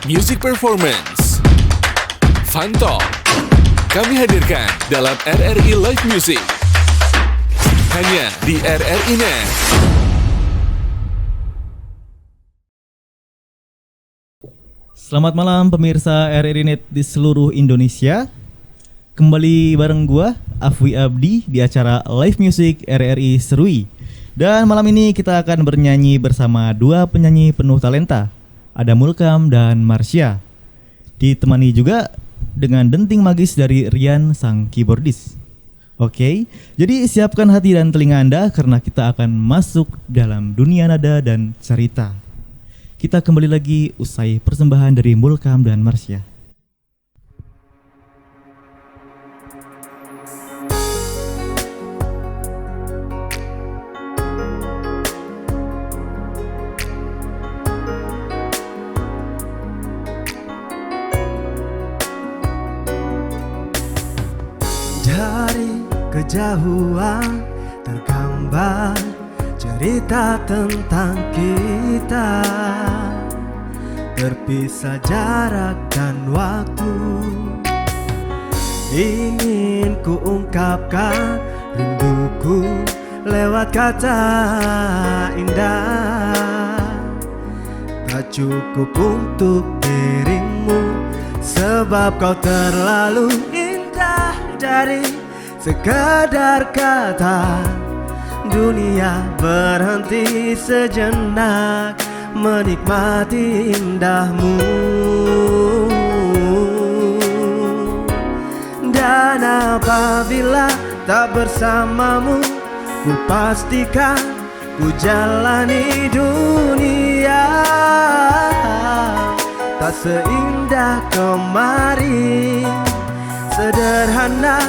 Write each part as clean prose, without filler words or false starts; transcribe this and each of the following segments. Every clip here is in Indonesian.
Music Performance, Fun Talk, kami hadirkan dalam RRI Live Music. Hanya di RRI Net. Selamat malam pemirsa RRI Net di seluruh Indonesia. Kembali bareng gua Afwi Abdi di acara Live Music RRI Serui. Dan malam ini kita akan bernyanyi bersama dua penyanyi penuh talenta, ada Mulkam dan Marsha. Ditemani juga dengan denting magis dari Rian sang keyboardis. Oke, jadi siapkan hati dan telinga Anda karena kita akan masuk dalam dunia nada dan cerita. Kita kembali lagi usai persembahan dari Mulkam dan Marsha. Dari kejauhan tergambar cerita tentang kita, terpisah jarak dan waktu. Ingin ku ungkapkan rinduku lewat kata indah. Tak cukup untuk dirimu, sebab kau terlalu indah. Dari sekadar kata, dunia berhenti sejenak menikmati indahmu. Dan apabila tak bersamamu, ku pastikan ku jalani dunia tak seindah kemarin. Sederhana,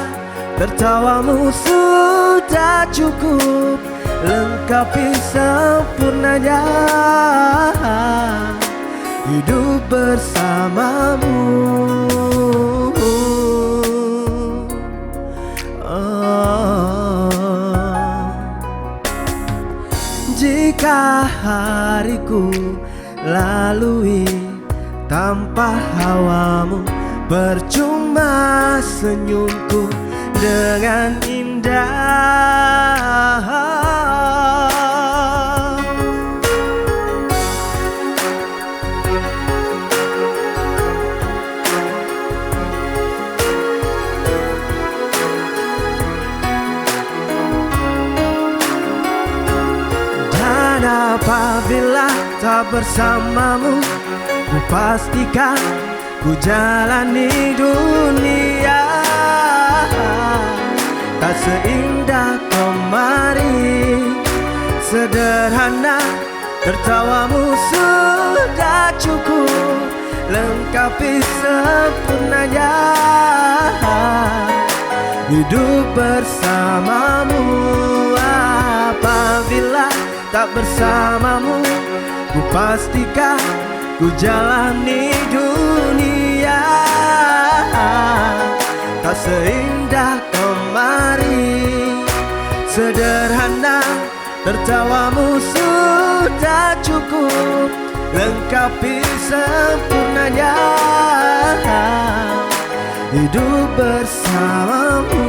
tertawamu sudah cukup lengkapi sempurnanya hidup bersamamu. Jika hariku lalui tanpa hawamu, percuma senyumku dengan indah. Dan apabila tak bersamamu, ku pastikan ku jalani dunia tak seindah kemarin. Sederhana, tertawamu sudah cukup lengkapi sempurnanya hidup bersamamu. Apabila tak bersamamu, ku pastikan ku jalani dunia tak seindah kemarin. Sederhana, tertawamu sudah cukup lengkapi sempurnanya hidup bersamamu.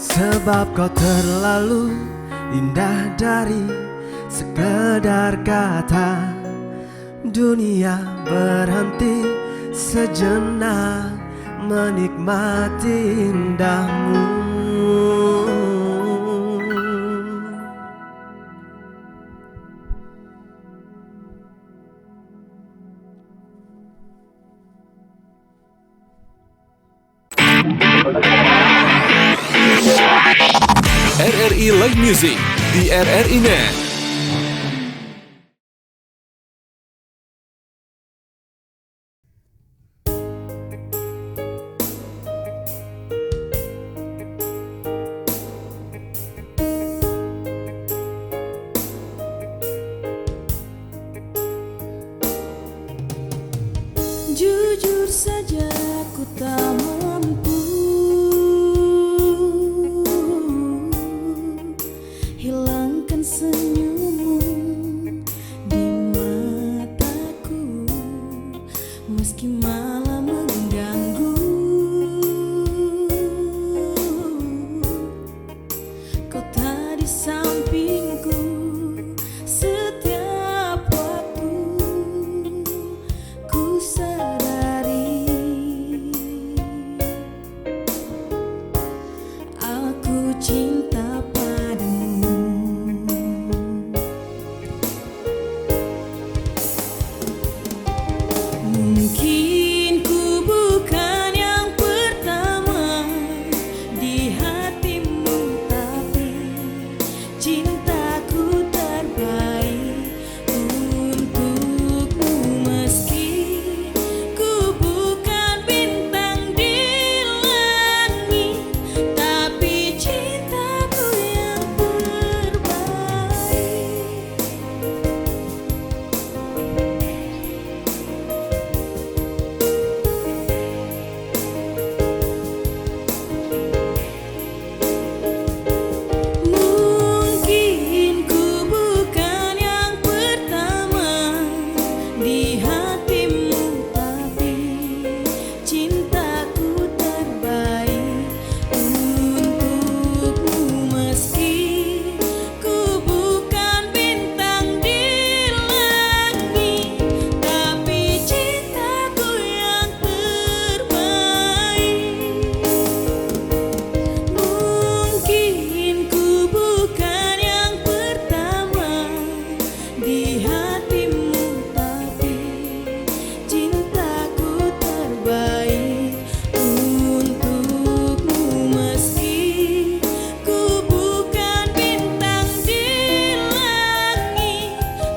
Sebab kau terlalu indah dari sekedar kata, dunia berhenti sejenak menikmati indahmu. RRI Live Music di RRI Net. Jujur saja ku tak mampu hilangkan senyummu di mataku, meski malam mengganggu. Kau tak di sampingku setiap waktu. Ku sadari aku cinta padamu. Mungkin ku bukan yang pertama di hatimu, tapi cintaku terbaik untukmu. Meski ku bukan bintang di langit, tapi cintaku yang terbaik. Mungkin ku bukan yang pertama di hatimu, tapi cintaku terbaik untukmu. Meski ku bukan bintang di langit, tapi cintaku yang terbaik. Mungkin ku bukan yang pertama di hatimu, tapi cintaku terbaik untukmu. Meski ku bukan bintang di langit,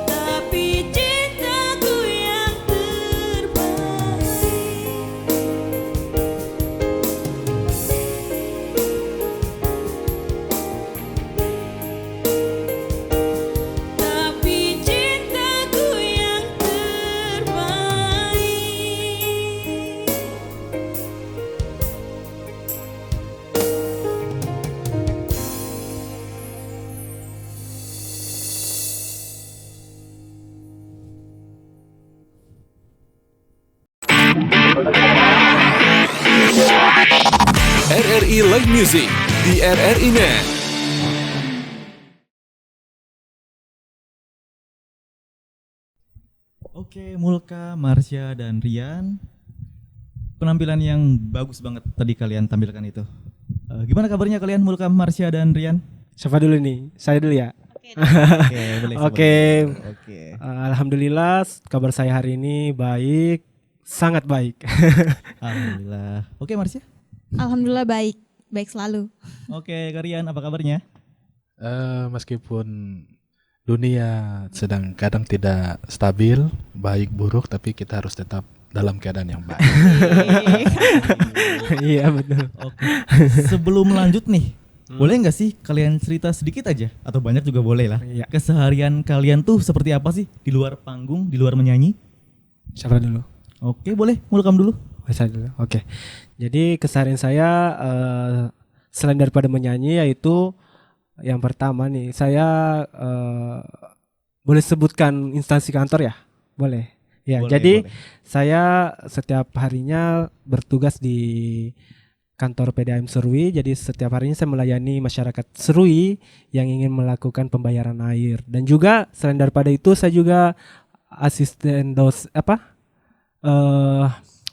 tapi cintaku yang terbaik. Tapi cintaku yang terbaik. RRI Live Music di RRI Net. Oke, Mulka, Marsha, dan Rian. Penampilan yang bagus banget tadi kalian tampilkan itu. Gimana kabarnya kalian, Mulka, Marsha, dan Rian? Siapa dulu nih? Saya dulu ya. Oke, boleh. Oke. Oke. Alhamdulillah kabar saya hari ini baik, sangat baik. Alhamdulillah. Oke, Marsha. Alhamdulillah baik, baik selalu. Oke, Rian, apa kabarnya? Meskipun dunia sedang kadang tidak stabil, baik buruk, tapi kita harus tetap dalam keadaan yang baik. Iya betul. Oke. Sebelum lanjut nih, boleh nggak sih kalian cerita sedikit aja, atau banyak juga boleh lah. Iya. Keseharian kalian tuh seperti apa sih di luar panggung, di luar menyanyi? Siapa dulu? Oke, boleh. Mulkam dulu. Saya dulu. Oke. Jadi keseharian saya selain daripada menyanyi, yaitu yang pertama nih, saya boleh sebutkan instansi kantor ya? Boleh. Ya, Boleh, jadi boleh. saya setiap harinya bertugas di kantor PDAM Serui. Jadi setiap harinya saya melayani masyarakat Serui yang ingin melakukan pembayaran air. Dan juga selain daripada itu saya juga asisten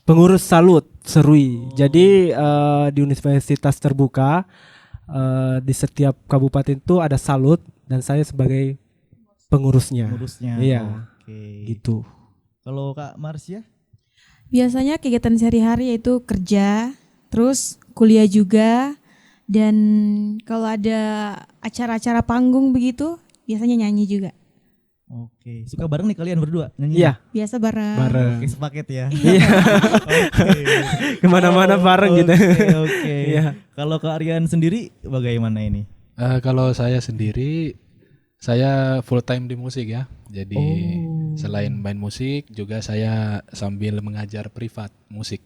pengurus salut Serui. Jadi di universitas terbuka di setiap kabupaten itu ada salut dan saya sebagai pengurusnya. Pengurusnya. Iya. Oke. Gitu. Kalau Kak Marsha? Biasanya kegiatan sehari-hari yaitu kerja, terus kuliah juga, dan kalau ada acara-acara panggung begitu, biasanya nyanyi juga. Oke, suka bareng nih kalian berdua nyanyi? Iya, Biasa bareng. bareng. Oke, sepaket ya. Iya. Oke. Kemana-mana bareng gitu. Oke. Iya. Kalau Kak Aryan sendiri bagaimana ini? Kalau saya sendiri, saya full time di musik ya. Jadi Selain main musik juga saya sambil mengajar privat musik.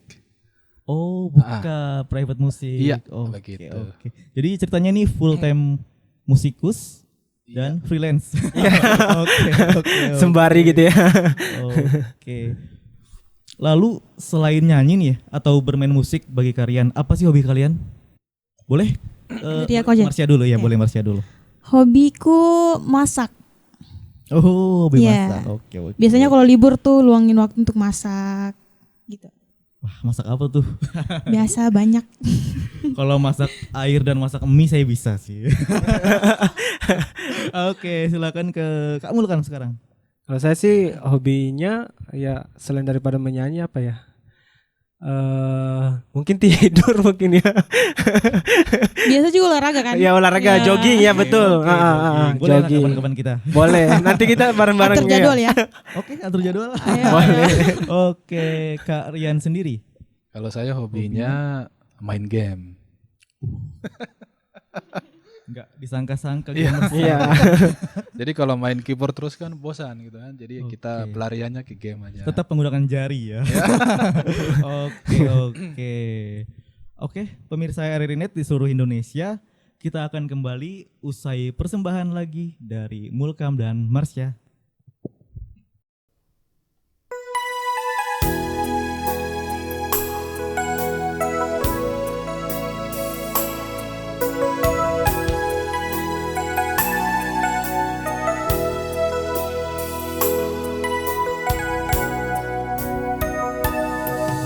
Oh, buka private musik. Iya, Oke, begitu. oke. Jadi ceritanya nih full time musikus dan freelance. Oke, oke. Sembari gitu ya. Oke. Lalu selain nyanyi nih ya, atau bermain musik bagi kalian, apa sih hobi kalian? Boleh? Dari aku aja. Marsha dulu ya, Ya. boleh Marsha dulu. Hobiku masak. Oh, hobi Iya. masak. Oke, oke. Biasanya kalau libur tuh luangin waktu untuk masak gitu. Wah, masak apa tuh? Biasa banyak. Kalau masak air dan masak mie saya bisa sih. Oke, silakan ke Kak Mul kan sekarang. Kalau saya sih hobinya ya selain daripada menyanyi apa ya? Mungkin tidur mungkin ya. Biasa juga olahraga kan? Ya olahraga, Ya. jogging ya betul. Oke, jogging. Boleh lah Jogging. kapan-kapan kita. Boleh. Nanti kita bareng-bareng Atur jadwal ya. Oke, atur jadwal. Ayo. Boleh. Oke, Kak Rian sendiri. Kalau saya hobinya main game. Enggak disangka-sangka Iya. gamers. Iya. Jadi kalau main keyboard terus kan bosan gitu kan. Jadi kita Oke. pelariannya ke game aja. Tetap menggunakan jari ya. Oke, oke. Oke, pemirsa RRI Net di seluruh Indonesia, kita akan kembali usai persembahan lagi dari Mulkam dan Marsha.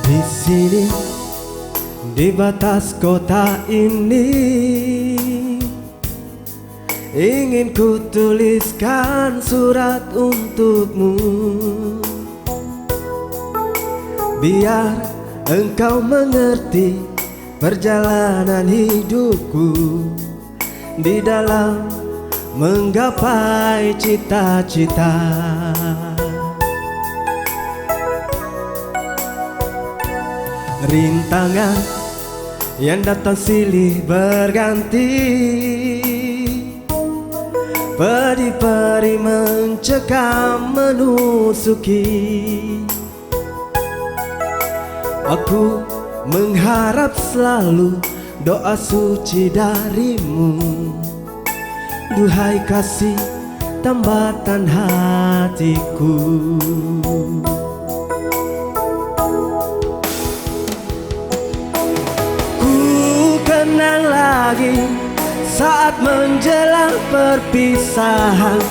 Di sini, di batas kota ini, ingin ku tuliskan surat untukmu, biar engkau mengerti perjalanan hidupku di dalam menggapai cita-cita. Rintangan yang datang silih berganti, peri-peri mencekam menusuki. Aku mengharap selalu doa suci darimu, duhai kasih tambatan hatiku. Kenang lagi saat menjelang perpisahan,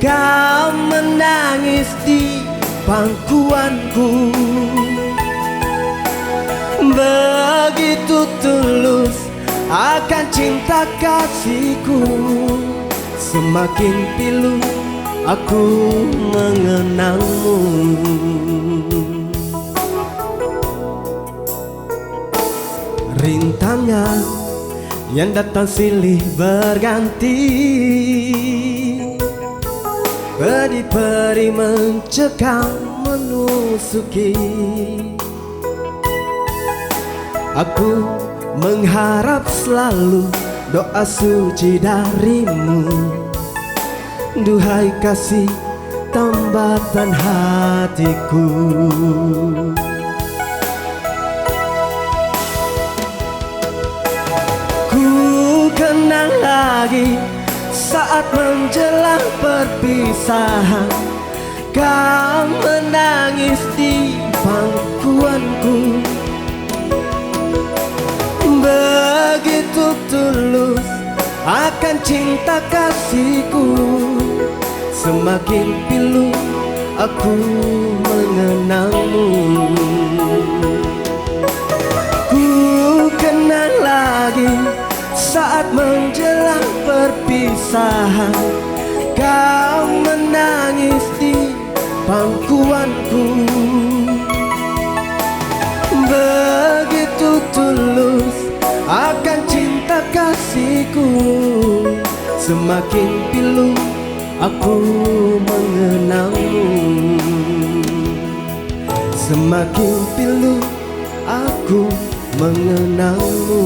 kau menangis di pangkuanku. Begitu tulus akan cinta kasihku, semakin pilu aku mengenangmu. Rintangan yang datang silih berganti, peri-peri mencekam menusuki. Aku mengharap selalu doa suci darimu, duhai kasih tambatan hatiku. Kenang lagi saat menjelang perpisahan, kau menangis di pangkuanku. Begitu tulus akan cinta kasihku, semakin pilu aku mengenangmu. Ku kenang lagi saat menjelang perpisahan, kau menangis di pangkuanku. Begitu tulus akan cinta kasihku, semakin pilu aku mengenangmu. Semakin pilu aku mengenangmu.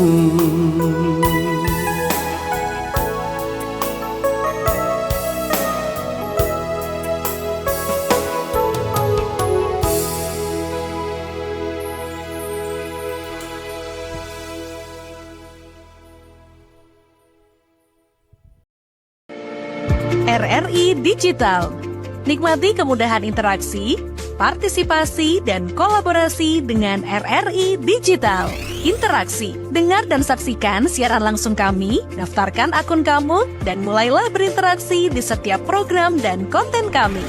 RRI Digital. Nikmati kemudahan interaksi, partisipasi, dan kolaborasi dengan RRI Digital. Interaksi, dengar dan saksikan siaran langsung kami, daftarkan akun kamu, dan mulailah berinteraksi di setiap program dan konten kami.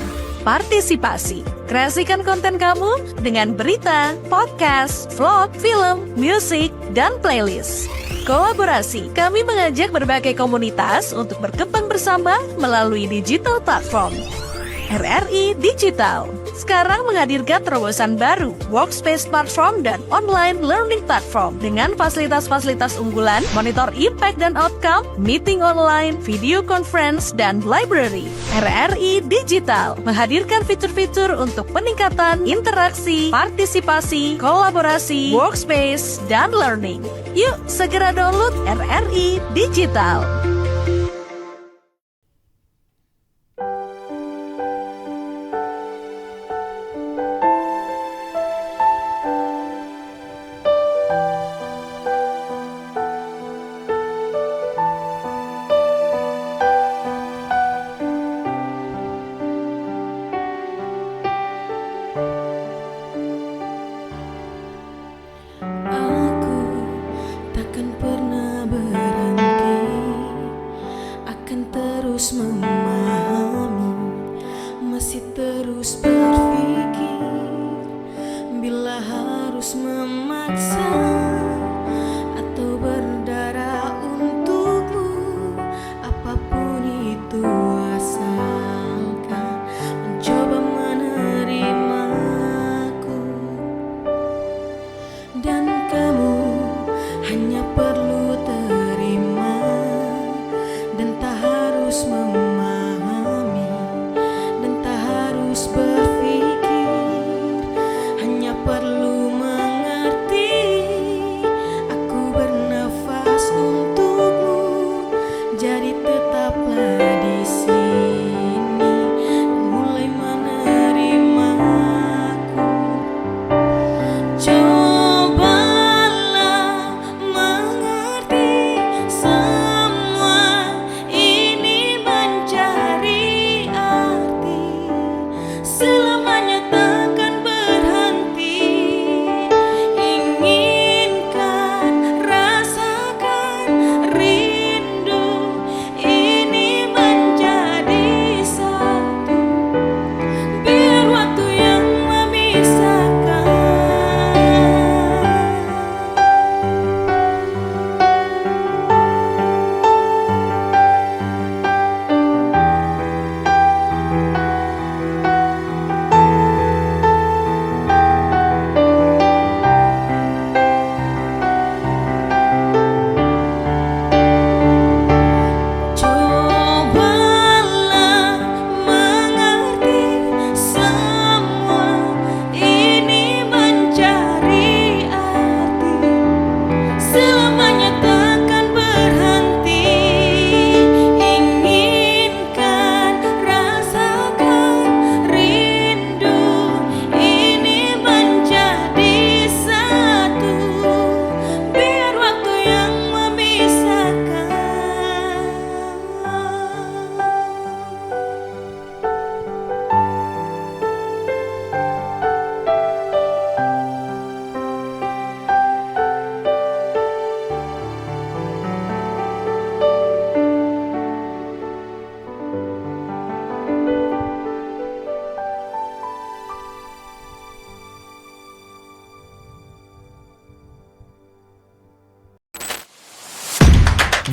Partisipasi, kreasikan konten kamu dengan berita, podcast, vlog, film, musik, dan playlist. Kolaborasi, kami mengajak berbagai komunitas untuk berkembang bersama melalui digital platform. RRI Digital sekarang menghadirkan terobosan baru, workspace platform dan online learning platform dengan fasilitas-fasilitas unggulan, monitor impact dan outcome, meeting online, video conference, dan library. RRI Digital menghadirkan fitur-fitur untuk peningkatan interaksi, partisipasi, kolaborasi, workspace, dan learning. Yuk segera download RRI Digital.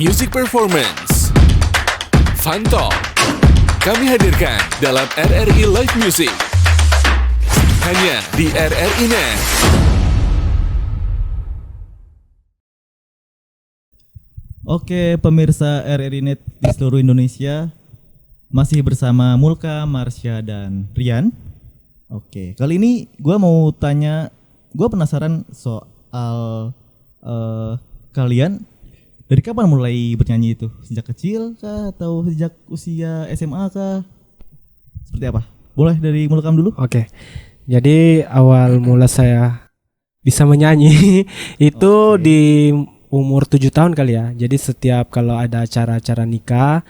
Music Performance Fun Talk kami hadirkan dalam RRI Live Music hanya di RRI Net. Oke, pemirsa RRI Net di seluruh Indonesia, masih bersama Mulka, Marsha, dan Rian. Oke, kali ini gue mau tanya, gue penasaran soal kalian dari kapan mulai bernyanyi itu? Sejak kecil kah atau sejak usia SMA kah? Seperti apa? Boleh dari Mulkam dulu? Oke. Jadi awal mula saya bisa menyanyi itu di umur 7 tahun kali ya. Jadi setiap kalau ada acara-acara nikah,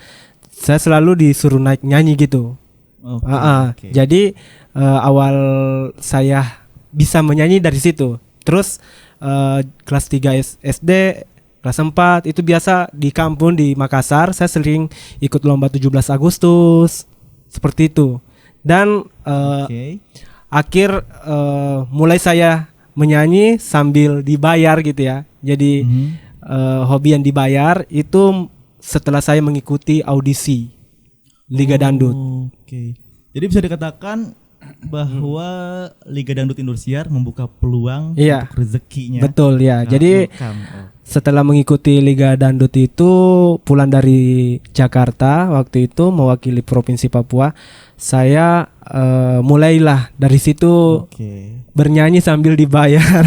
saya selalu disuruh naik nyanyi gitu. Oke, oke. Jadi awal saya bisa menyanyi dari situ. Terus kelas 3 SD, kelas 4 itu biasa di kampung di Makassar saya sering ikut lomba 17 Agustus seperti itu. Dan Oke. akhir mulai saya menyanyi sambil dibayar gitu ya. Jadi hobi yang dibayar itu setelah saya mengikuti audisi Liga Dangdut. Oke. Jadi bisa dikatakan bahwa Liga Dangdut Indosiar membuka peluang Iya. untuk rezekinya. Betul ya. Jadi setelah mengikuti Liga Dangdut itu pulang dari Jakarta waktu itu mewakili Provinsi Papua, saya mulailah dari situ Oke. bernyanyi sambil dibayar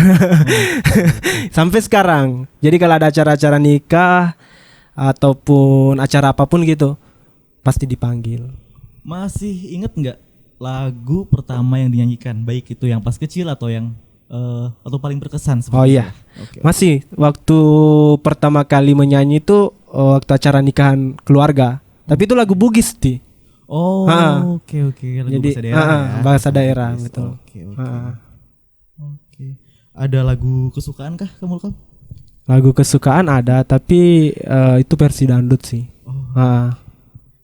sampai sekarang. Jadi kalau ada acara-acara nikah ataupun acara apapun gitu pasti dipanggil. Masih inget nggak lagu pertama yang dinyanyikan, baik itu yang pas kecil atau yang atau paling berkesan? Oh iya, Oke. masih waktu pertama kali menyanyi itu waktu acara nikahan keluarga. Tapi itu lagu Bugis Ti. Oh, oke. Lagu Jadi bahasa daerah ya. bahasa daerah Bugis. betul. Oke. Oke. Ada lagu kesukaan kah kamu? Lagu kesukaan ada tapi itu versi dangdut sih.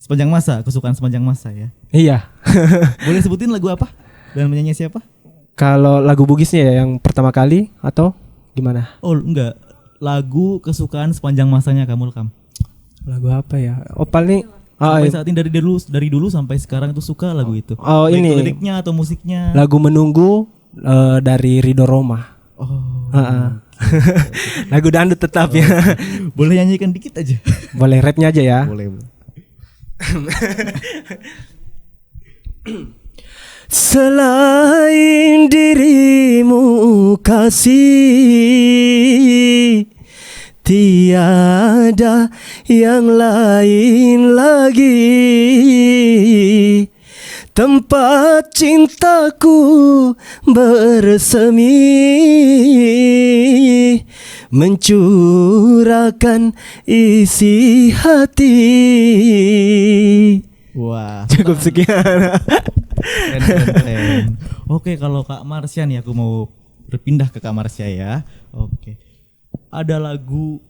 Sepanjang masa, kesukaan sepanjang masa ya. Iya. Boleh sebutin lagu apa? Dan penyanyi siapa? Kalau lagu Bugisnya ya yang pertama kali atau gimana? Oh, enggak. Lagu kesukaan sepanjang masanya kamu, Kam. Lagu apa ya? Oh paling Sampai saat ini dari dulu sampai sekarang tuh suka lagu itu. Oh, baik ini. liriknya atau musiknya. lagu Menunggu dari Ridho Roma. Oh. Lagu dangdut tetap ya. Boleh nyanyikan dikit aja. Boleh rapnya aja ya. Boleh. Selain dirimu kasih, tiada yang lain lagi. Tempat cintaku bersemi, mencurahkan isi hati. Wah, Cukup sekian. keren. Oke, kalau Kak Marsha nih aku mau berpindah ke Kak Marsha ya. Oke. Ada lagu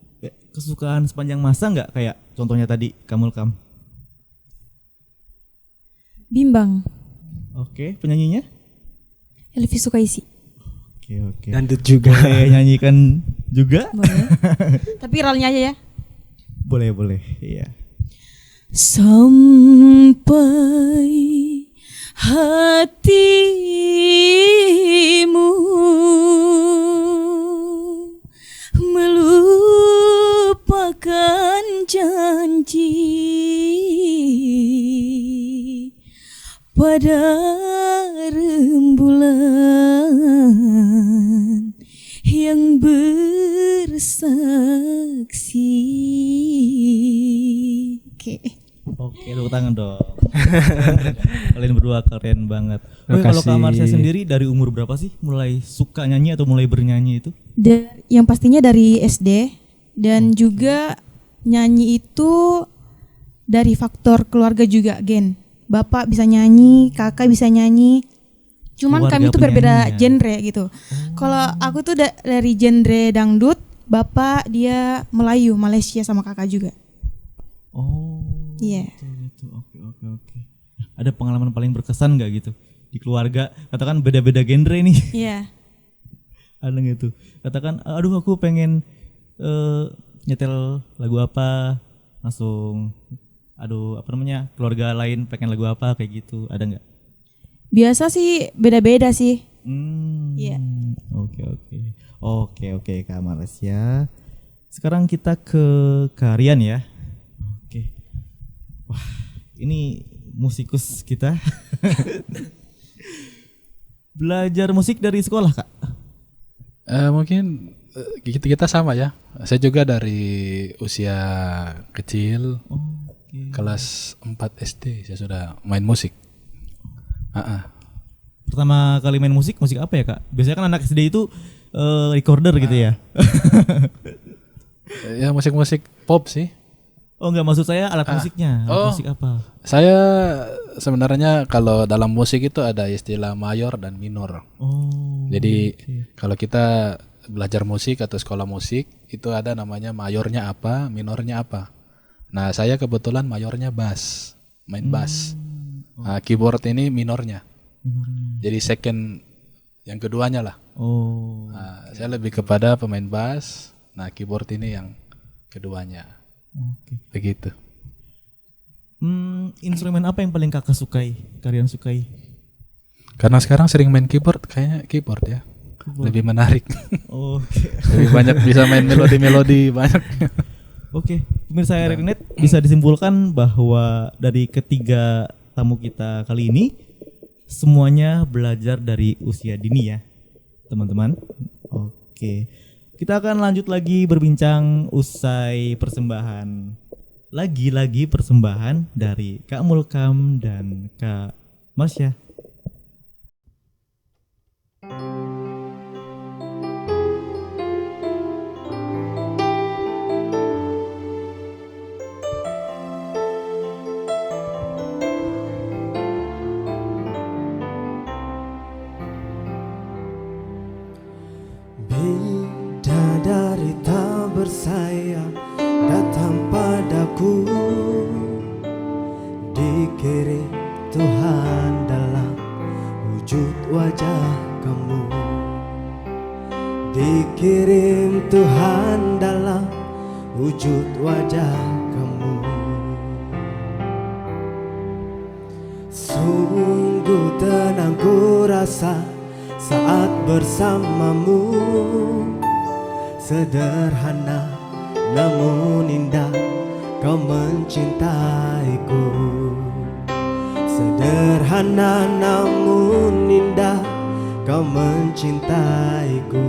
kesukaan sepanjang masa nggak, kayak contohnya tadi Kamul Kam? Bimbang, Oke, penyanyinya? Elvi Sukaisi. Oke. Dangdut juga. Boleh nyanyikan juga? Boleh. Tapi realnya aja ya. Boleh. Iya. Sampai hatimu melupakan janji pada rembulan yang bersaksi. Oke, tepuk tangan dong. Kalian berdua keren banget. Oke, kalau Kak Makasih. Marsha sendiri dari umur berapa sih mulai suka nyanyi atau mulai bernyanyi itu? Yang pastinya dari SD dan juga nyanyi itu dari faktor keluarga juga, Gen. Bapak bisa nyanyi, kakak bisa nyanyi. Cuman Keluarga kami tuh berbeda penyanyi ya? genre gitu. Kalau aku tuh dari genre dangdut, bapak dia Melayu, Malaysia sama kakak juga. Oh. Iya. Gitu. Oke. Ada pengalaman paling berkesan nggak gitu di keluarga? Katakan beda-beda genre nih. Iya. Ada gitu. Katakan, aduh aku pengen nyetel lagu apa, langsung, aduh apa namanya, keluarga lain pengen lagu apa kayak gitu. Ada nggak? Biasa sih beda-beda sih. Iya. Oke Kak Marsha. Sekarang kita ke Karian ya. Oke. Wah, ini musikus kita. Belajar musik dari sekolah, Kak? Mungkin kita sama ya. Saya juga dari usia kecil, kelas 4 SD saya sudah main musik. Pertama kali main musik apa ya, Kak? Biasanya kan anak SD itu recorder gitu ya. Ya musik-musik pop sih. Oh enggak, maksud saya alat musiknya. Alat musik apa? Saya sebenarnya kalau dalam musik itu ada istilah mayor dan minor. Oh. Jadi kalau kita belajar musik atau sekolah musik itu ada namanya mayornya apa, minornya apa. Nah, saya kebetulan mayornya bass, main bass. Nah, keyboard ini minornya. Jadi second yang keduanya lah. Oh. Nah, saya lebih kepada pemain bass. Nah, keyboard ini yang keduanya. Oke. Begitu. Instrumen apa yang paling kakak sukai? Kalian sukai? Karena sekarang sering main keyboard, kayaknya keyboard ya. Lebih menarik. Oke. Lebih banyak bisa main melodi-melodi banyak. Oke, pemirsa RRI Net, bisa disimpulkan bahwa dari ketiga tamu kita kali ini semuanya belajar dari usia dini ya, teman-teman. Oke. Kita akan lanjut lagi berbincang usai persembahan. Lagi-lagi persembahan dari Kak Mulkam dan Kak Marsha. Bidadari tak bersayap datang padaku, dikirim Tuhan dalam wujud wajah kamu. Dikirim Tuhan dalam wujud wajah kamu. Sungguh tenang ku rasa saat bersamamu. Sederhana namun indah kau mencintaiku. Sederhana namun indah kau mencintaiku.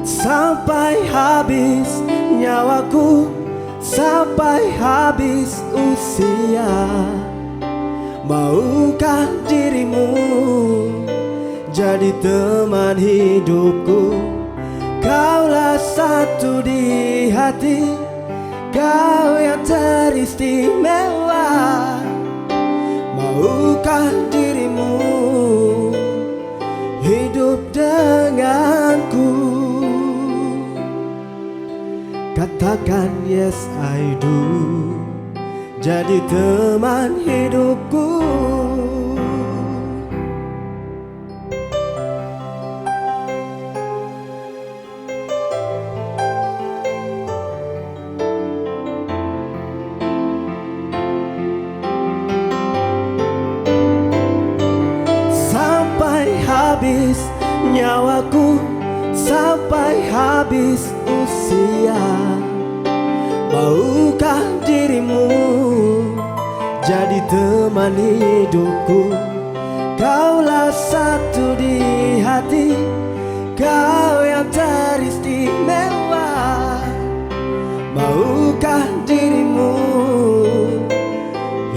Sampai habis nyawaku, sampai habis usia, maukah dirimu jadi teman hidupku? Kaulah satu di hati, kau yang teristimewa. Maukah dirimu hidup denganku? Katakan yes I do, jadi teman hidupku. Habis nyawaku, sampai habis usia, maukah dirimu jadi teman hidupku? Kaulah satu di hati, kau yang teristimewa. Maukah dirimu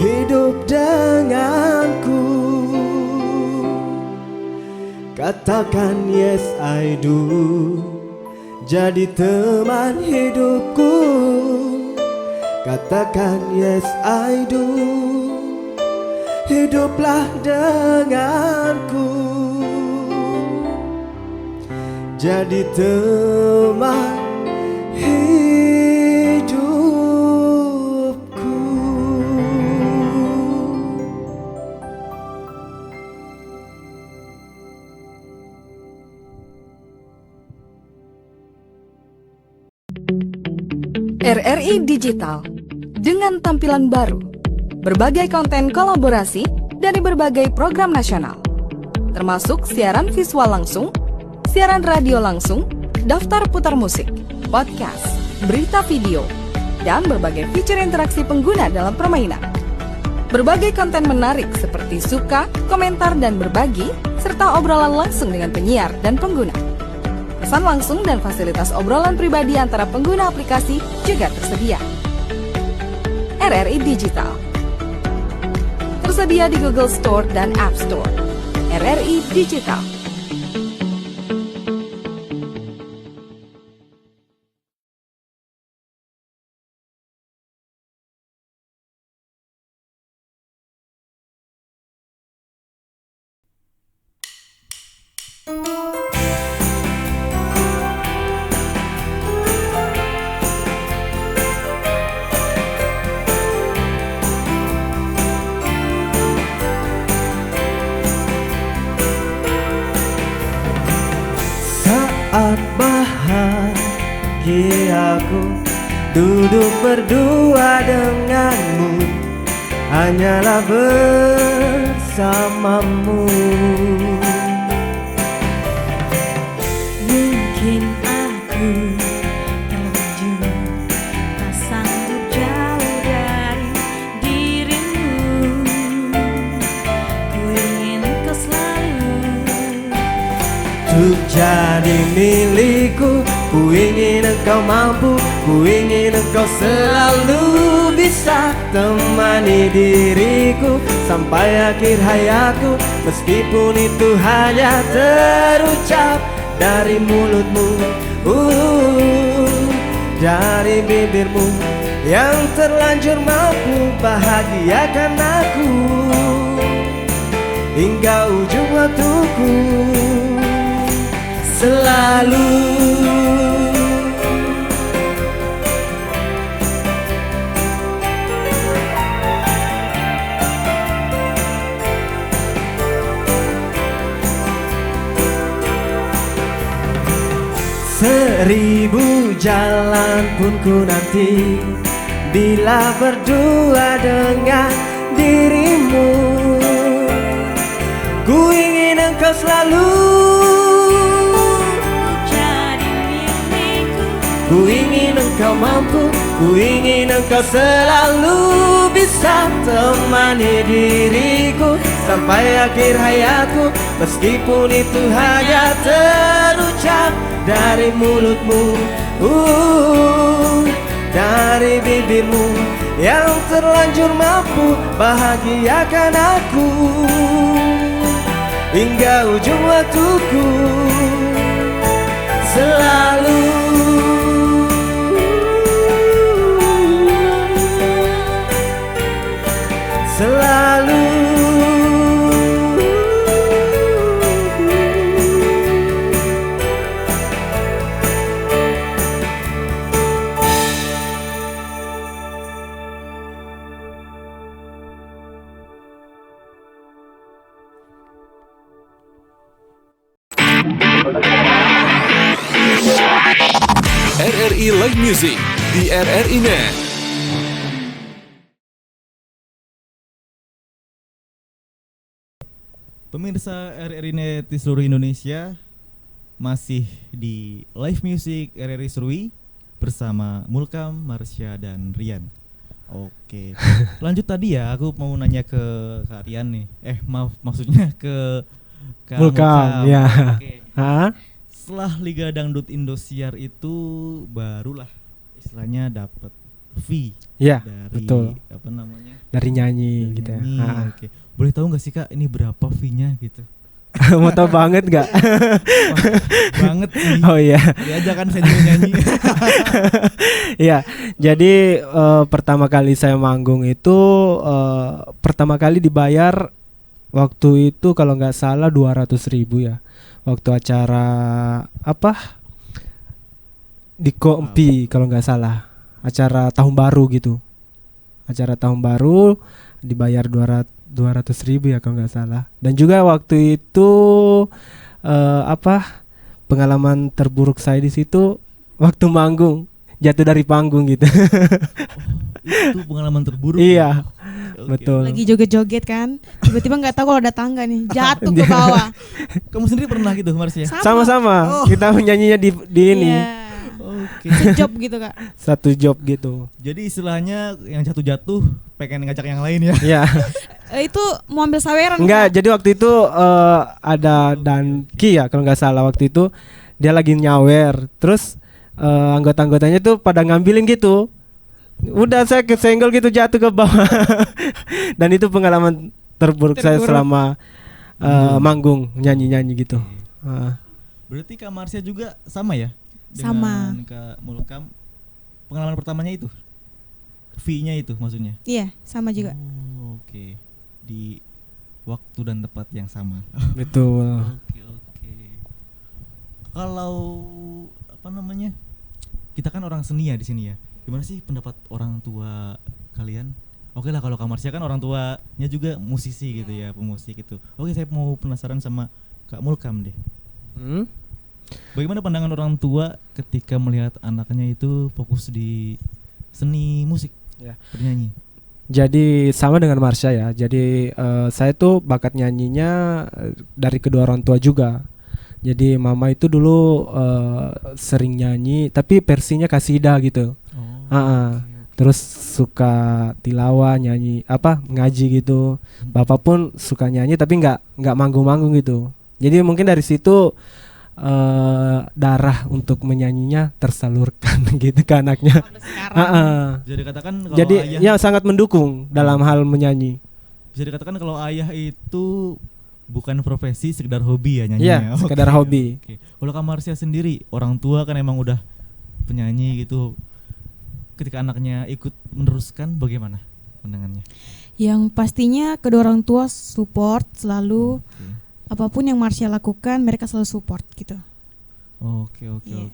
hidup denganku? Katakan yes I do, jadi teman hidupku. Katakan yes I do, hiduplah denganku. Jadi teman hidupku. RRI Digital dengan tampilan baru, berbagai konten kolaborasi dari berbagai program nasional, termasuk siaran visual langsung, siaran radio langsung, daftar putar musik, podcast, berita video, dan berbagai fitur interaksi pengguna dalam permainan. Berbagai konten menarik seperti suka, komentar, dan berbagi, serta obrolan langsung dengan penyiar dan pengguna. Pesan langsung dan fasilitas obrolan pribadi antara pengguna aplikasi juga tersedia. RRI Digital tersedia di Google Store dan App Store. RRI Digital. saat bahagiaku duduk berdua denganmu, hanyalah bersamamu. Mungkin aku terlanjur tak sanggup jauh dari dirimu. Ku ingin kau selalu Untuk jadi milikku, ku ingin engkau mampu, ku ingin engkau selalu bisa temani diriku sampai akhir hayatku. Meskipun itu hanya terucap dari mulutmu, dari bibirmu yang terlanjur mampu bahagiakan aku hingga ujung waktuku. Selalu seribu jalan pun ku nanti bila berdua dengan dirimu. Ku ingin engkau selalu jadi milikku. ku ingin engkau mampu, ku ingin engkau selalu bisa temani diriku sampai akhir hayatku. Meskipun itu hanya terucap dari mulutmu, dari bibirmu yang terlanjur mampu bahagiakan aku hingga ujung waktuku. Selalu selalu RRI Live Music di RRI Net. Pemirsa RRI Net di seluruh Indonesia, masih di Live Music RRI Serui bersama Mulkam, Marsha, dan Rian. Oke, lanjut tadi ya, aku mau nanya ke Kak Rian nih. Maaf, maksudnya ke Kak Mulkam, ya. Oke. Hah? Setelah Liga Dangdut Indosiar itu barulah istilahnya dapat fee Ya, dari betul. apa namanya? Dari nyanyi Dari gitu ya. nyanyi. Ah. Oke. Boleh tahu nggak sih Kak, ini berapa fee-nya gitu? Mau tau banget gak? Banget sih. Oh iya. Ya aja kan saya juga nyanyi. Iya, jadi pertama kali saya manggung itu pertama kali dibayar waktu itu kalau nggak salah 200.000 ya. Waktu acara apa? Di Kompi kalau nggak salah. Acara tahun baru gitu. Acara tahun baru dibayar 200.000 ya kalau nggak salah. Dan juga waktu itu pengalaman terburuk saya di situ waktu manggung jatuh dari panggung gitu. Itu pengalaman terburuk. Iya, Oke. betul. Lagi joget-joget kan, tiba-tiba nggak tahu kalau ada tangga nih, jatuh ke bawah. Kamu sendiri pernah gitu Marsha? Sama-sama. Oh. Kita menyanyinya di ini Iya. Oke. Sejob gitu Kak. satu job gitu. Jadi istilahnya yang jatuh-jatuh pengen ngajak yang lain ya. Ya, Itu mau ambil saweran. enggak. Kak. Jadi waktu itu ada Danki ya kalau nggak salah waktu itu dia lagi nyawer. Terus anggota-anggotanya tuh pada ngambilin gitu. Udah saya kesenggol gitu jatuh ke bawah. Dan itu pengalaman terburuk saya selama manggung nyanyi-nyanyi gitu. Berarti Kak Marsha juga sama ya? Sama. Dengan Kak Mulkam, pengalaman pertamanya itu? Fee-nya itu maksudnya? Iya, sama juga. Oh, oke. Di waktu dan tempat yang sama. Betul. Oke. Kalau apa namanya? Kita kan orang seni ya di sini ya. Gimana sih pendapat orang tua kalian? Oke lah, kalau Kak Marsha kan orang tuanya juga musisi gitu ya, pemusik itu. Oke, saya mau penasaran sama Kak Mulkam deh. Bagaimana pandangan orang tua ketika melihat anaknya itu fokus di seni musik, Ya. bernyanyi? Jadi sama dengan Marsha ya. Jadi saya tuh bakat nyanyinya dari kedua orang tua juga. Jadi mama itu dulu sering nyanyi, tapi versinya kasidah gitu. Terus suka tilawah, nyanyi ngaji gitu. Bapak pun suka nyanyi tapi nggak manggung-manggung gitu. Jadi mungkin dari situ darah untuk menyanyinya tersalurkan gitu ke anaknya. Jadi katakan kalau Jadi ayah, ya sangat mendukung dalam hal menyanyi. bisa dikatakan kalau ayah itu bukan profesi, sekedar hobi ya Iya, nyanyinya. sekedar hobi. Oke. Kalau Kak Marsha sendiri, orang tua kan emang udah penyanyi gitu. Ketika anaknya ikut meneruskan, bagaimana pandangannya? Yang pastinya kedua orang tua support selalu. Oke. Apapun yang Marsha lakukan, mereka selalu support gitu. Oke. Iya.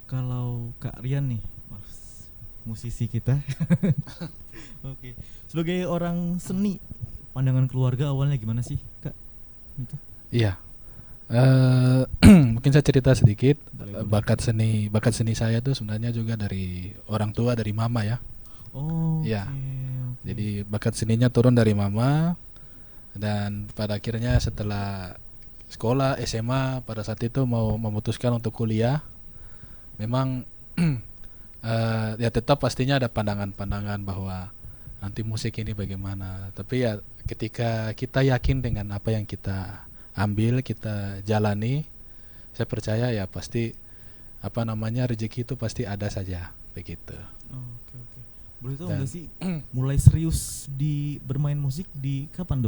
Kalau Kak Rian nih, musisi kita. Oke. Sebagai orang seni, pandangan keluarga awalnya gimana sih, Kak? Gitu. Iya. Mungkin saya cerita sedikit. Boleh. Bakat seni saya tuh sebenarnya juga dari orang tua, dari mama ya. Oh. Iya. Oke. Jadi bakat seninya turun dari mama, dan pada akhirnya setelah sekolah SMA pada saat itu mau memutuskan untuk kuliah, memang ya tetap pastinya ada pandangan-pandangan bahwa nanti musik ini bagaimana. Tapi ya ketika kita yakin dengan apa yang kita ambil, kita jalani, saya percaya ya pasti rezeki itu pasti ada saja begitu. Oke. Boleh tahu Dan- nggak sih mulai serius di bermain musik di kapan?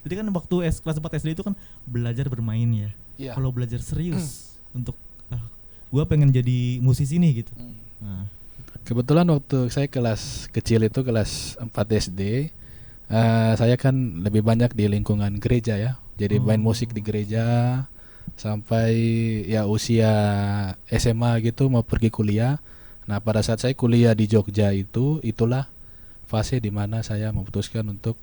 Jadi kan waktu kelas 4 SD itu kan belajar bermain ya. Iya. Kalau belajar serius untuk gua pengen jadi musisi nih gitu. Nah, Kebetulan waktu saya kelas kecil itu kelas 4 SD, saya kan lebih banyak di lingkungan gereja ya. Jadi main musik di gereja sampai ya usia SMA gitu mau pergi kuliah. Nah, pada saat saya kuliah di Jogja itulah fase di mana saya memutuskan untuk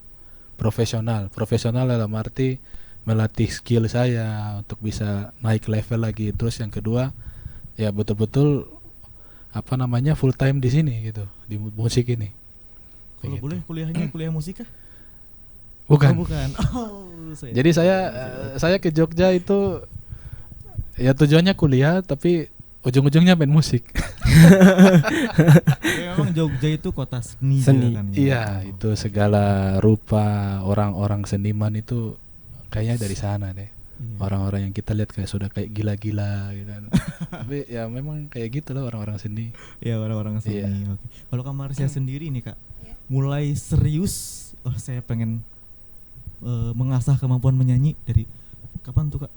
profesional. Profesional dalam arti melatih skill saya untuk bisa naik level lagi. Terus yang kedua, ya betul-betul full time di sini gitu, di musik ini. kalau Begitu. boleh kuliahnya kuliah musik kah? Bukan. Oh, bukan. Saya. Jadi saya ke Jogja itu ya tujuannya kuliah, tapi ujung-ujungnya main musik. Memang Jogja itu kota seni. Seni. juga kan, ya? Iya, itu segala rupa orang-orang seniman itu kayaknya dari sana deh. Iya. Orang-orang yang kita lihat kayak sudah kayak gila-gila gitu. Tapi ya memang kayak gitu loh orang-orang seni. Iya, orang-orang seni. Iya. Oke. Kalau Kak Marsha sendiri nih, Kak, mulai serius saya pengen mengasah kemampuan menyanyi dari kapan tuh, Kak?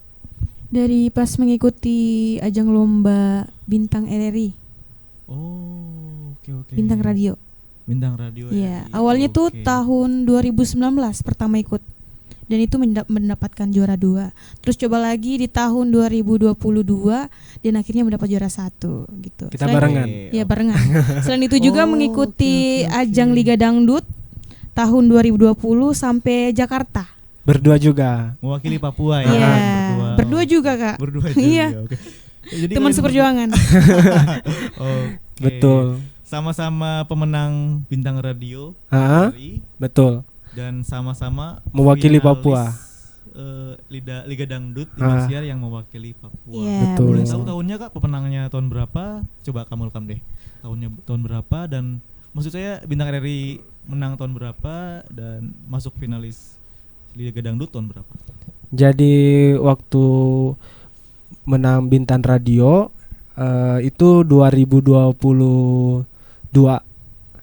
Dari pas mengikuti ajang lomba Bintang RRI, Oh, oke. Bintang Radio. Bintang radio. Iya, RRI. awalnya tuh Oke. tahun 2019 pertama ikut. Dan itu mendapatkan juara 2. Terus coba lagi di tahun 2022 dan akhirnya mendapat juara 1 gitu. Kita Selain- barengan. Iya, barengan. Selain itu juga Oh, mengikuti oke. ajang Liga Dangdut tahun 2020 sampai Jakarta. Berdua juga. Mewakili Papua ya. Iya, Oh, berdua juga, Kak. Berdua juga. Iya. Oke. Jadi Teman kalian seperjuangan. Oke. Betul. Sama-sama pemenang Bintang Radio Ah, RRI, betul. dan sama-sama Mewakili finalis, Papua. Liga Dangdut Ah. Indosiar yang mewakili Papua. Iya, Betul. Boleh tahu tahunnya, Kak? Pemenangnya tahun berapa? Coba kamu rekam deh. Tahun berapa, dan maksud saya Bintang RRI menang tahun berapa dan masuk finalis Liga Dangdut tahun berapa? Jadi waktu menang Bintang Radio itu 2022,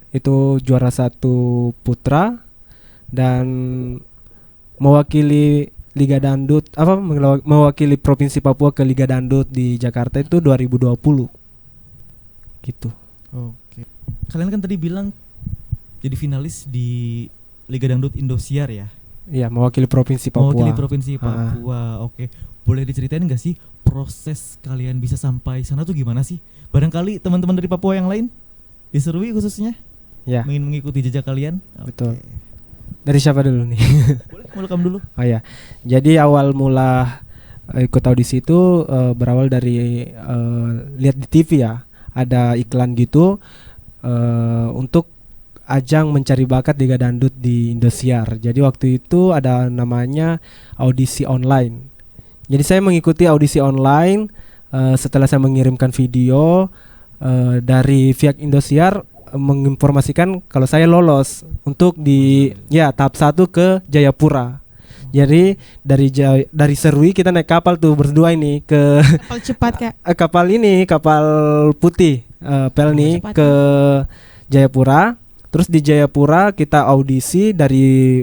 itu juara 1 putra, dan mewakili Liga Dangdut mewakili Provinsi Papua ke Liga Dangdut di Jakarta itu 2020 gitu. Oke. Kalian kan tadi bilang jadi finalis di Liga Dangdut Indosiar ya? Iya, mewakili Provinsi Papua. Mewakili Provinsi Papua. Oke. Boleh diceritain nggak sih proses kalian bisa sampai sana tuh gimana sih? Barangkali teman-teman dari Papua yang lain di Serui khususnya Ya, ingin mengikuti jejak kalian. betul. Oke. Dari siapa dulu nih? Boleh welcome dulu. Oh ya, jadi awal mula ikut audisi itu berawal dari lihat di TV ya, ada iklan gitu untuk ajang mencari bakat Liga Dangdut di Indosiar. Jadi waktu itu ada namanya audisi online. Jadi saya mengikuti audisi online. Setelah saya mengirimkan video, dari pihak Indosiar menginformasikan kalau saya lolos untuk di tahap 1 ke Jayapura. Jadi dari Serui kita naik kapal tuh berdua ini ke Kapal cepat Kak. kapal putih Pelni Cepat. ke Jayapura. Terus di Jayapura kita audisi dari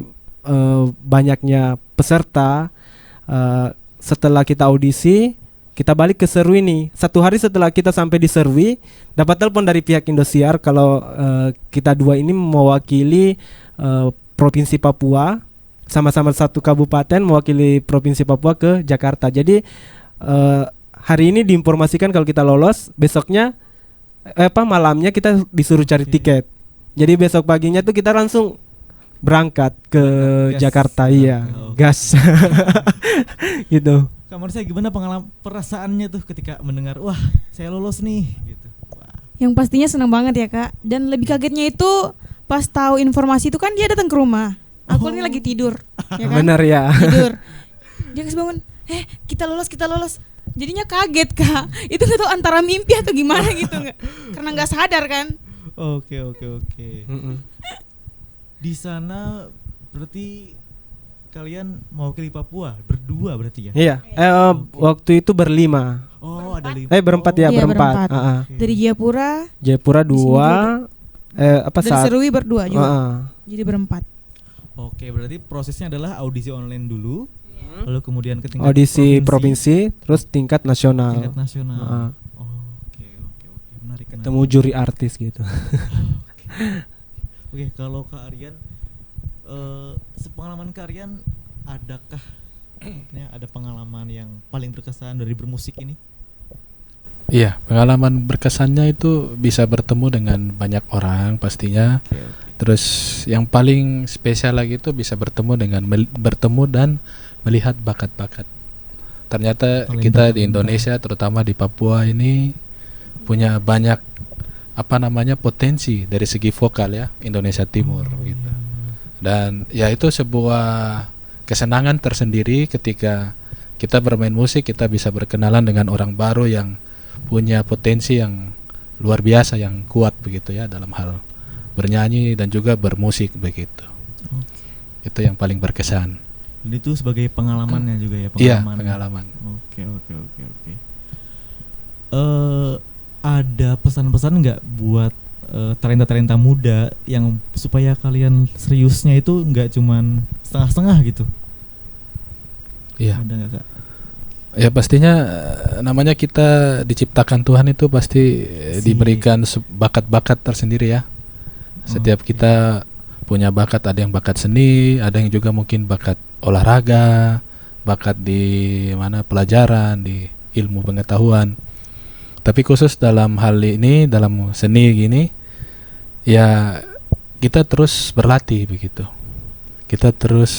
banyaknya peserta. Setelah kita audisi, kita balik ke Serui nih. 1 hari setelah kita sampai di Serui, dapat telepon dari pihak Indosiar kalau kita dua ini mewakili Provinsi Papua, sama-sama satu kabupaten mewakili Provinsi Papua ke Jakarta. Jadi hari ini diinformasikan kalau kita lolos, besoknya malamnya kita disuruh cari tiket. Jadi besok paginya tuh kita langsung berangkat ke Gas. Jakarta, iya, Oke. gas, gitu. Kamar saya gimana perasaannya tuh ketika mendengar wah saya lolos nih gitu. Wah. Yang pastinya senang banget ya Kak. Dan lebih kagetnya itu pas tahu informasi itu kan dia datang ke rumah. Aku ini lagi tidur, ya kan? Benar ya. Tidur. Dia kasih bangun, kita lolos. Jadinya kaget Kak. Itu nggak tahu antara mimpi atau gimana gitu nggak? Karena nggak sadar kan. Oke. Mm-mm. Di sana berarti kalian mewakili Papua berdua berarti ya? Iya. Waktu itu berlima. Oh, ada 5. Berempat ya, Iya, berempat. berempat. Dari Jayapura, Jayapura 2, dari Serui berdua juga. Jadi berempat. Oke, berarti prosesnya adalah audisi online dulu, lalu kemudian ke tingkat audisi provinsi, terus tingkat nasional. tingkat nasional. Heeh. Oke, menarik. Ketemu juri artis gitu. Oke, kalau Kak Aryan, sepengalaman Kak Aryan, adakah ada pengalaman yang paling berkesan dari bermusik ini? Iya, pengalaman berkesannya itu bisa bertemu dengan banyak orang pastinya. Terus yang paling spesial lagi itu bisa bertemu dan melihat bakat-bakat. Ternyata Paling kita bakat di Indonesia, terutama di Papua ini punya banyak potensi dari segi vokal ya, Indonesia Timur gitu. Dan ya itu sebuah kesenangan tersendiri ketika kita bermain musik, kita bisa berkenalan dengan orang baru yang punya potensi yang luar biasa, yang kuat begitu ya dalam hal bernyanyi dan juga bermusik begitu. Itu yang paling berkesan. Dan itu sebagai pengalamannya juga ya, Iya, pengalaman. pengalaman. Oke. Ada pesan-pesan nggak buat talenta-talenta muda yang supaya kalian seriusnya itu nggak cuman setengah-setengah gitu? Iya. Ada nggak Kak? Ya pastinya namanya kita diciptakan Tuhan itu pasti diberikan bakat-bakat tersendiri ya. Setiap kita punya bakat, ada yang bakat seni, ada yang juga mungkin bakat olahraga, bakat di pelajaran, di ilmu pengetahuan. Tapi khusus dalam hal ini, dalam seni gini, ya kita terus berlatih begitu. Kita terus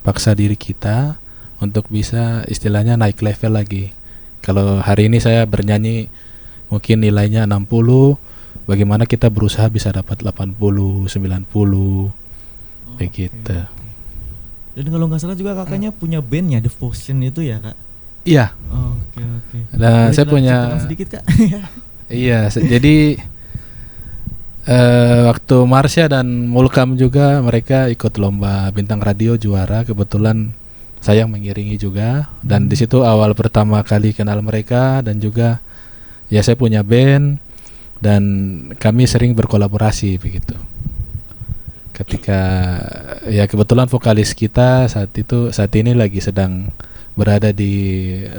paksa diri kita untuk bisa istilahnya naik level lagi. Kalau hari ini saya bernyanyi mungkin nilainya 60, bagaimana kita berusaha bisa dapat 80, 90 begitu. Dan kalau nggak salah juga kakaknya punya bandnya Devotion itu ya Kak? Iya. Oke. Nah, Boleh saya punya ceritakan sedikit Kak. iya, jadi waktu Marsha dan Mulkam juga mereka ikut lomba bintang radio juara, kebetulan saya mengiringi juga, dan di situ awal pertama kali kenal mereka, dan juga ya saya punya band dan kami sering berkolaborasi begitu. Ketika ya kebetulan vokalis kita saat ini lagi sedang berada di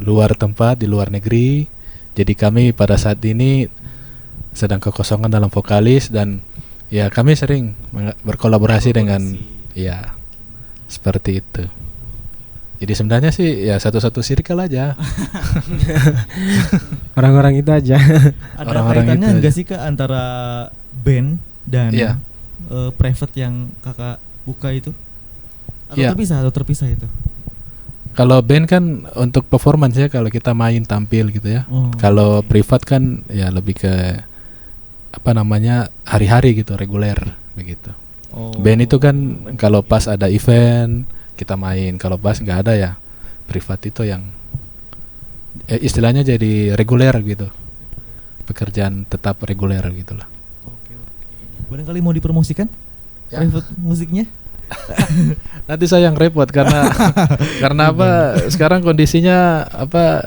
luar tempat, di luar negeri. Jadi kami pada saat ini sedang kekosongan dalam vokalis, dan ya kami sering berkolaborasi dengan ya seperti itu. Jadi sebenarnya sih ya satu-satu circle aja. Orang-orang itu aja. Ada Orang-orang kaitannya itu nggak aja. sih Kak antara band dan Iya. private yang kakak buka itu? Atau Iya. terpisah itu? Kalau band kan untuk performance ya, kalau kita main tampil gitu ya. Oh, Kalau privat kan ya lebih ke apa namanya hari-hari gitu, reguler begitu. Oh. Band itu kan kalau pas ada event kita main, kalau pas nggak ada ya privat itu yang istilahnya jadi reguler gitu, pekerjaan tetap reguler gitulah. Oke. Barangkali mau dipromosikan Ya. private musiknya? Nanti saya yang repot karena karena apa? Sekarang kondisinya apa?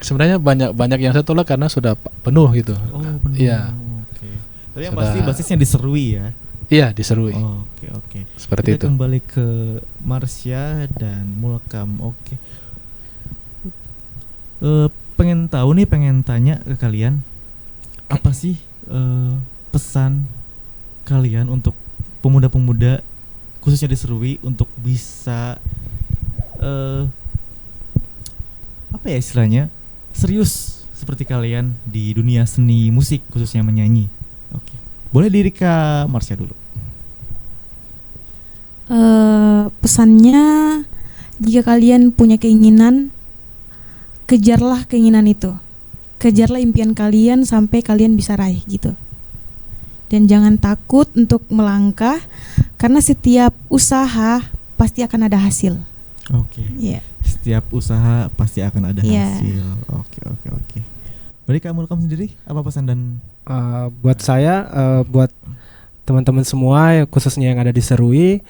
Sebenarnya banyak yang saya tolak karena sudah penuh gitu. Oh, benar. Iya. Oke. Tapi yang Sudah- pasti basisnya diserui ya. Iya, diserui. Oke. Seperti Kita itu. kembali ke Marsha dan Mulkam. Oke. Pengen tanya ke kalian, apa sih pesan kalian untuk pemuda-pemuda khususnya di Serui untuk bisa apa ya istilahnya, serius seperti kalian di dunia seni musik khususnya menyanyi. Oke. Boleh diri Kak Marsha dulu. Pesannya, jika kalian punya keinginan, kejarlah keinginan itu, kejarlah impian kalian sampai kalian bisa raih gitu. Dan jangan takut untuk melangkah, karena setiap usaha pasti akan ada hasil. Oke. Iya. Setiap usaha pasti akan ada Iya. hasil. Oke. Dari Kak Mulkam sendiri apa pesan dan Buat saya, buat teman-teman semua, khususnya yang ada di Serui,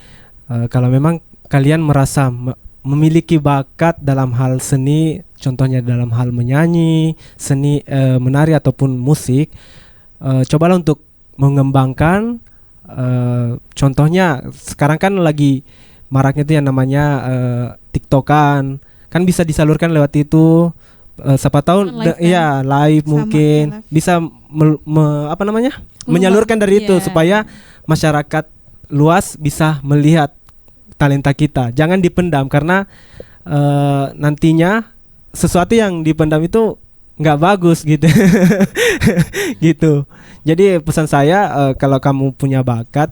kalau memang kalian merasa memiliki bakat dalam hal seni, contohnya dalam hal menyanyi, seni, menari ataupun musik, cobalah untuk mengembangkan. Contohnya sekarang kan lagi maraknya itu yang namanya TikTokan, kan bisa disalurkan lewat itu. Siapa tahu Live kan? ya live Sama, mungkin ya, live. bisa menyalurkan dari itu Iya. supaya masyarakat luas bisa melihat talenta kita. Jangan dipendam karena nantinya sesuatu yang dipendam itu nggak bagus gitu. Gitu. Jadi pesan saya, kalau kamu punya bakat,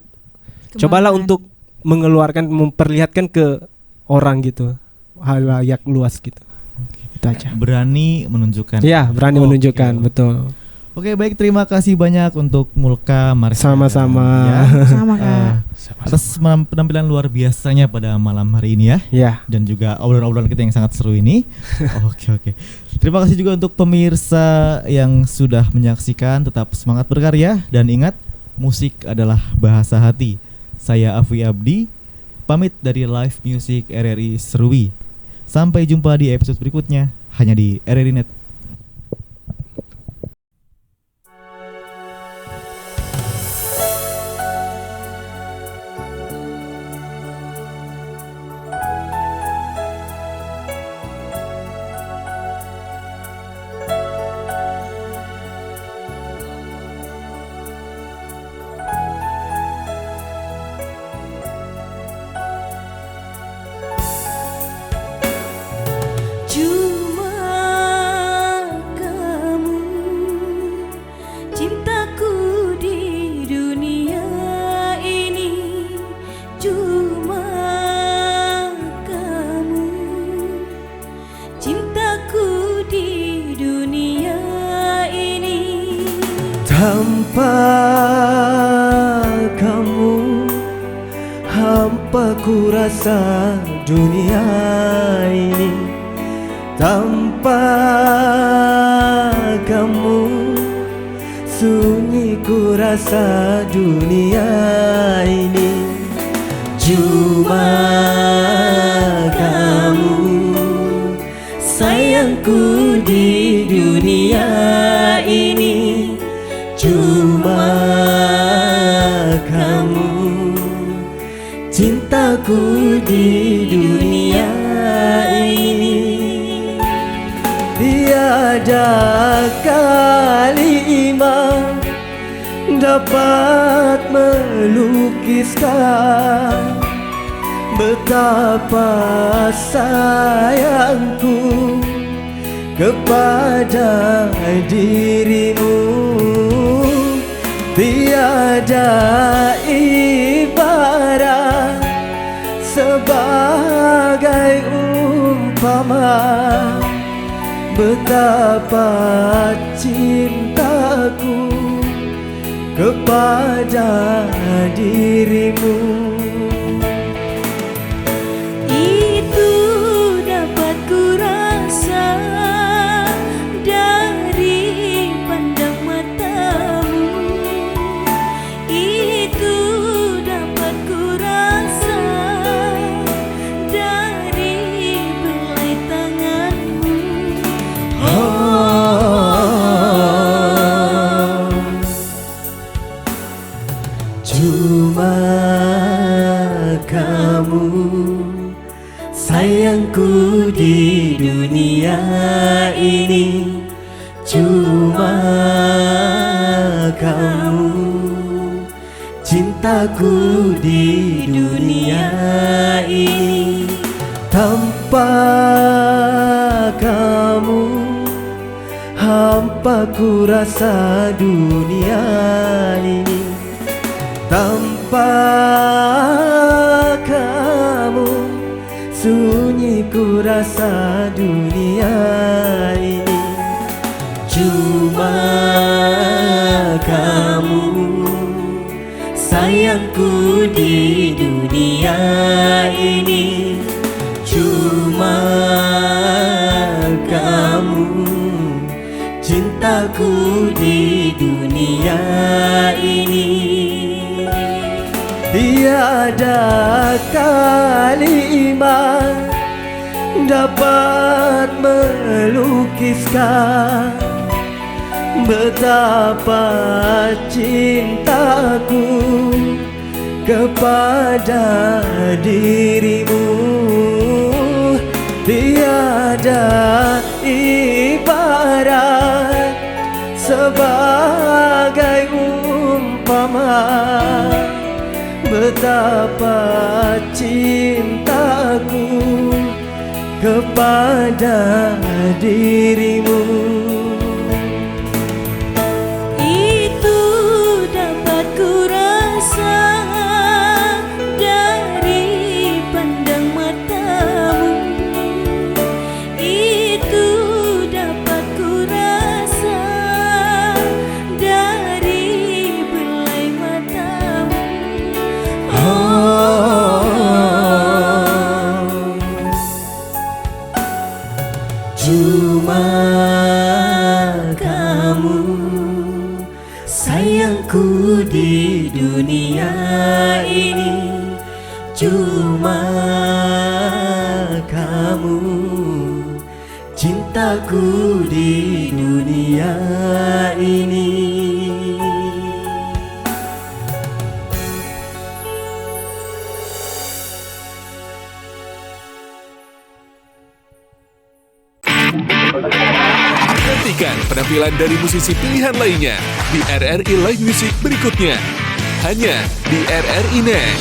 cobalah Kembangkan. untuk mengeluarkan, memperlihatkan ke orang gitu, halayak luas gitu. Itu aja. berani menunjukkan? Iya, berani Oke. menunjukkan, betul. Oke, baik, terima kasih banyak untuk Mulka, Marsha. Sama-sama. Sama Kak. Atas penampilan luar biasanya pada malam hari ini ya, Ya. dan juga obrolan-obrolan kita yang sangat seru ini. Oke. Terima kasih juga untuk pemirsa yang sudah menyaksikan. Tetap semangat berkarya dan ingat, musik adalah bahasa hati. Saya Afwi Abdi, pamit dari Live Music RRI Serui. Sampai jumpa di episode berikutnya hanya di RRI Net. Cuma kamu, cintaku di dunia ini. Cuma kamu, cintaku di dunia ini. Tanpa kamu, hampa ku rasa dunia ini. Tanpa kamu, sunyi ku rasa dunia ini. Cuma kamu, sayangku di dunia ini. Cuma kamu, cintaku di dunia ini. Tiada kalimat dapat melukiskan betapa sayangku kepada dirimu. Tiada ibarat sebagai umpama betapa cintaku kepada dirimu. Itu dapat ku rasa dari pandang matamu. Itu dapat ku rasa dari belai tanganmu. Cuma kamu sayangku di dunia ini. Cuma kamu cintaku di dunia ini. Tanpa kamu hampa ku rasa dunia ini. Tanpa kamu sunyi ku rasa dunia ini. Cuma kamu sayangku di dunia ini. Cuma kamu cintaku di dunia ini. Tiada kalimat dapat melukiskan betapa cintaku kepada dirimu. Tiada ibarat sebagai umpama betapa cintaku kepada dirimu. Itu dapat ku rasa dari pandang matamu. Itu dapat ku rasa dari belai matamu. Cuma kamu sayangku di dunia ini. Cuma kamu cintaku di dunia ini. Nantikan penampilan dari musisi pilihan lainnya di RRI Live Music berikutnya. Hanya di RRI Net.